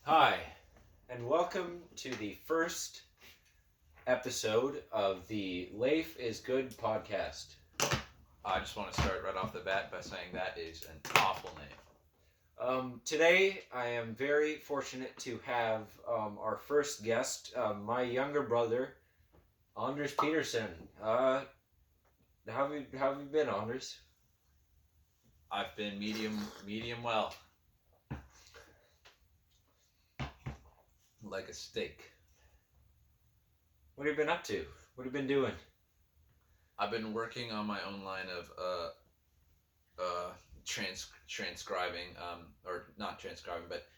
Hi, and welcome to the first episode of the Leif is Good podcast. I just want to start right off the bat by saying that is an awful name. Today, I am very fortunate to have our first guest, my younger brother, Anders Peterson. How have you been, Anders? I've been medium well. Like a steak. What have you been up to? What have you been doing? I've been working on my own line of transcribing, or not transcribing, but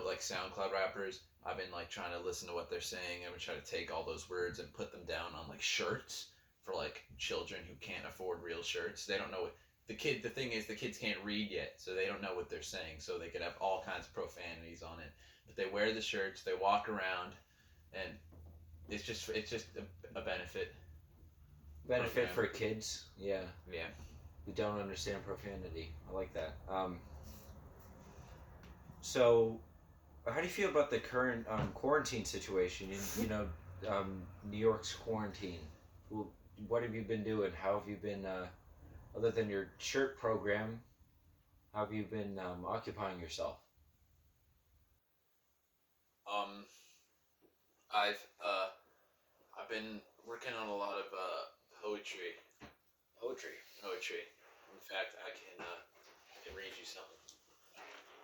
like SoundCloud rappers. I've been like trying to listen to what they're saying and try to take all those words and put them down on like shirts for like children who can't afford real shirts. They don't know what the thing is, the kids can't read yet, so they don't know what they're saying, so they could have all kinds of profanities on it. But they wear the shirts, they walk around, and it's just a benefit. Benefit for kids, yeah. Yeah. Who don't understand profanity. I like that. So, how do you feel about the current quarantine situation? New York's quarantine. What have you been doing? How have you been, other than your shirt program, how have you been occupying yourself? Um, I've been working on a lot of poetry. Poetry. In fact, I can read you something.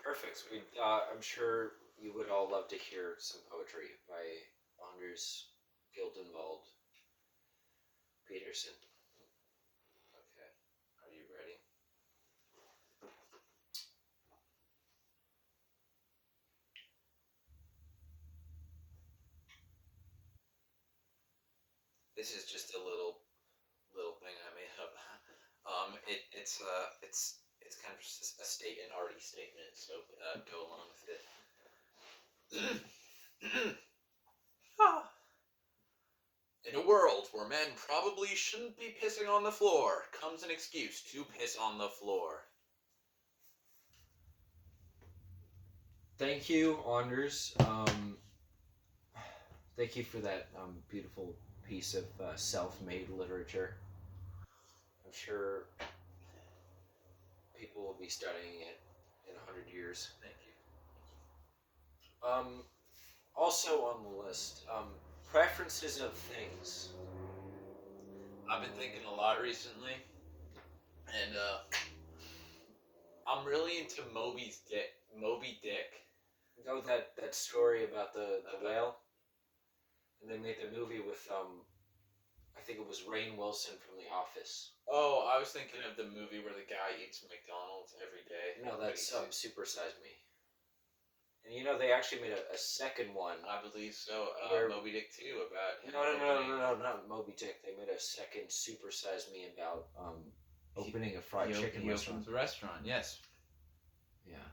Perfect. I'm sure you would all love to hear some poetry by Anders Gildenwald Peterson. Okay, are you ready? This is just a little thing I made up. It's kind of just a arty statement. So go along with it. In a world where men probably shouldn't be pissing on the floor, comes an excuse to piss on the floor. Thank you, Anders. Thank you for that beautiful piece of self-made literature. I'm sure people will be studying it in 100 years. Thank you. Also on the list, preferences of things. I've been thinking a lot recently, and I'm really into Moby Dick. You know that story about the whale? And they made the movie with I think it was Rainn Wilson from The Office. Oh, I was thinking of the movie where the guy eats McDonald's every day. No, that's Super Size Me. And they actually made a second one. I believe so. Moby Dick 2 about him. No, not Moby Dick. They made a second Super Size Me about opening a fried chicken restaurant. Opens a restaurant, yes. Yeah.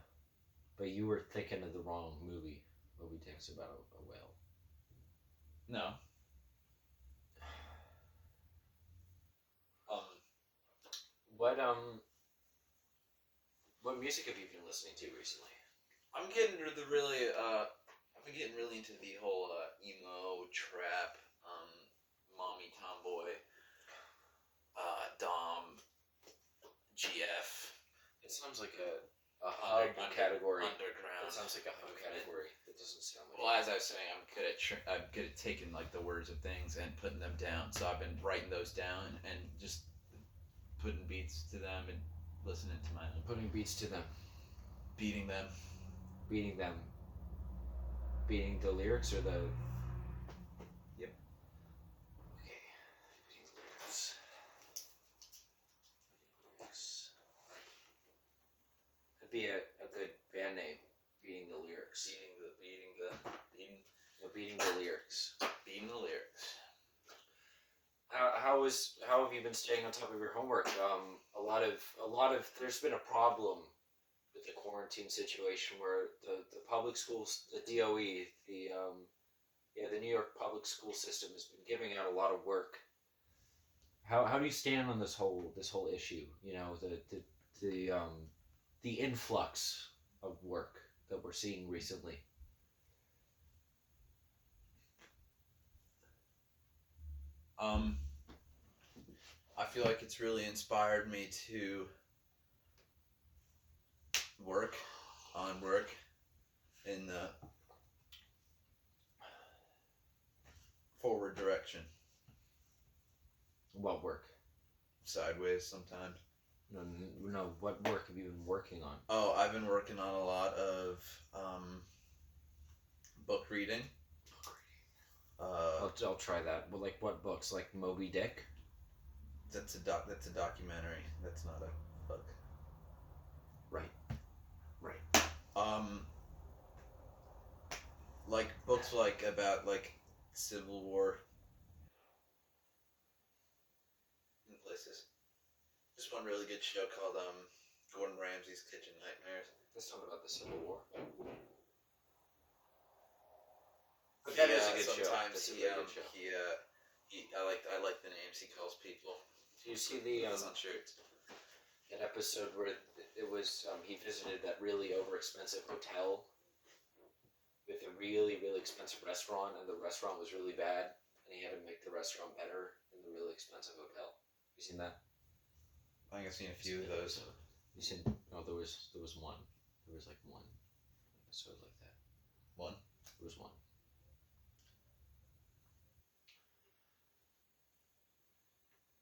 But you were thinking of the wrong movie. Moby Dick's about a whale. No. What music have you been listening to recently? I've been getting really into the whole emo, trap, mommy tomboy, dom, GF. It sounds like a hub category. Underground. It sounds like a hub category. It doesn't sound like. Well, as I was saying, I'm good at taking like the words of things and putting them down. So I've been writing those down and just putting beats to them and listening to my own. Putting beats to them. Beating them. Beating them. Beating the lyrics or the. Yep. Okay. Beating lyrics. That'd be a good band name. Beating the lyrics. Beating the lyrics. Beating the lyrics. How have you been staying on top of your homework? A lot of there's been a problem with the quarantine situation where the public schools, the DOE, the New York public school system has been giving out a lot of work. How do you stand on this whole issue? The influx of work that we're seeing recently. I feel like it's really inspired me to work in the forward direction. What work? Sideways sometimes. No. What work have you been working on? Oh, I've been working on a lot of book reading. I'll try that. Well, like what books? Like Moby Dick? That's a documentary. That's not a book. Right. Right. Like books like about like Civil War and places. There's one really good show called Gordon Ramsay's Kitchen Nightmares. That's not about the Civil War. But that is a good show. Sometimes That's a really good show. I like the names he calls people. Do you see the on shirts. an episode where it was he visited that really overexpensive hotel with a really really expensive restaurant, and the restaurant was really bad, and he had to make the restaurant better in the really expensive hotel. You seen that? I think I've seen a few of those. You seen? Oh, there was one. There was like one episode like that. One. There was one.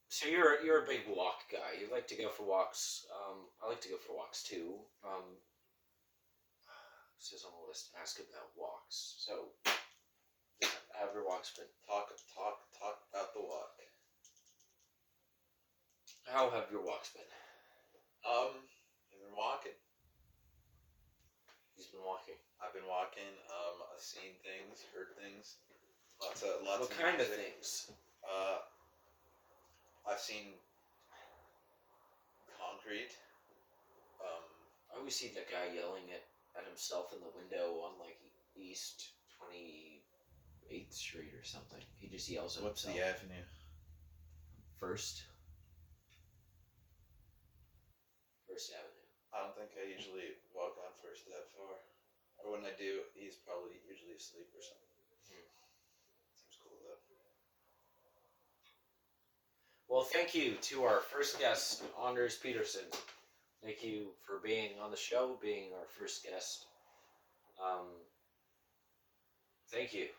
So you're a big walk guy. You like to go for walks. I like to go for walks too. It says on the list, ask about walks. So, how have your walks been? Talk about the walk. How have your walks been? I've been walking. He's been walking. I've been walking. I've seen things, heard things. Lots of What kind of music. things? I've seen concrete. I always see that guy yelling at himself in the window on like East 28th Street or something. He just yells at What's himself. the avenue? First Avenue. I don't think I usually walk on First that far. Or when I do, he's probably usually asleep or something. Seems cool though. Well, thank you to our first guest, Anders Peterson. Thank you for being on the show, being our first guest. Thank you.